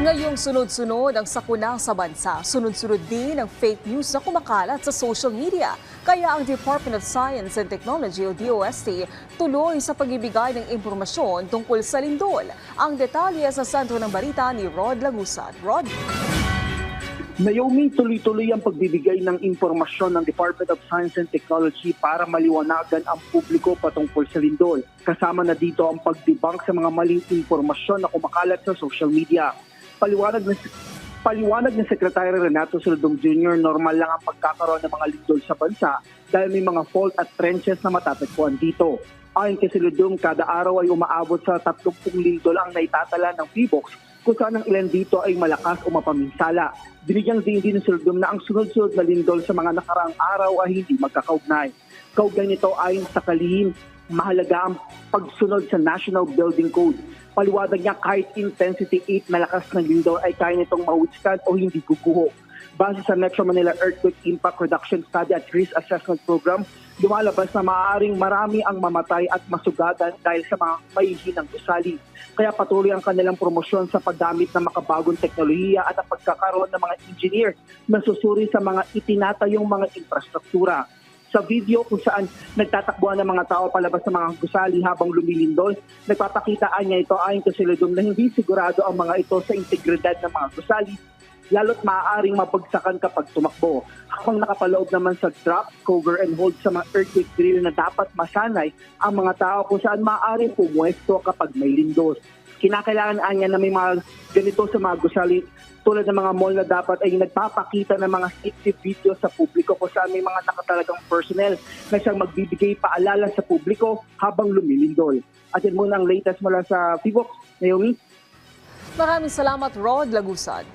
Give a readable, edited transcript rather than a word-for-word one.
Ngayong sunod-sunod ang sakuna sa bansa, sunod-sunod din ang fake news na kumakalat sa social media. Kaya ang Department of Science and Technology o DOST tuloy sa pagbibigay ng impormasyon tungkol sa lindol. Ang detalye sa sentro ng balita ni Rod Lagusad. Rod? Naomi, tuloy-tuloy ang pagbibigay ng impormasyon ng Department of Science and Technology para maliwanagan ang publiko patungkol sa lindol. Kasama na dito ang pagdebunk sa mga maling impormasyon na kumakalat sa social media. Paliwanag ng Secretary Renato Saludong Jr., normal lang ang pagkakaroon ng mga lindol sa bansa dahil may mga fault at trenches na matatagpuan dito. Ayon kay Saludong, kada araw ay umaabot sa 30 lindol ang naitatala ng PHIVOLCS kung saan ang ilan dito ay malakas o mapaminsala. Binigyang din ng Saludong na ang sunod-sunod na lindol sa mga nakaraang araw ay hindi magkakaugnay. Kaugnay nito ayon sa kalihim, mahalaga ang pagsunod sa National Building Code. Paliwanag niya kahit intensity 8 malakas ng lindol ay kaya nitong mawithstand o hindi guguho. Base sa Metro Manila Earthquake Impact Reduction Study at Risk Assessment Program, lumalabas na maaaring marami ang mamatay at masugatan dahil sa mga mahihinang gusali. Kaya patuloy ang kanilang promosyon sa paggamit ng makabagong teknolohiya at ang pagkakaroon ng mga engineer na susuri sa mga itinatayong mga infrastruktura. Sa video kung saan nagtatakbuhan ng mga tao palabas sa mga gusali habang lumilindol, nagpapakitaan niya ito ayon kay Saludong na hindi sigurado ang mga ito sa integridad ng mga gusali, lalo't maaaring mabagsakan kapag tumakbo. Habang nakapaloob naman sa drop, cover and hold sa mga earthquake drill na dapat masanay ang mga tao kung saan maaaring pumuesto kapag may lindol. Kinakailangan niya na may mga ganito sa mga gusali tulad ng mga mall na dapat ay nagpapakita ng mga safety video sa publiko kung saan may mga nakatalagang personnel na siyang magbibigay paalala sa publiko habang lumilindol. At yan muna ang latest mula sa PHIVOLCS. Naomi? Maraming salamat, Rod Lagusad.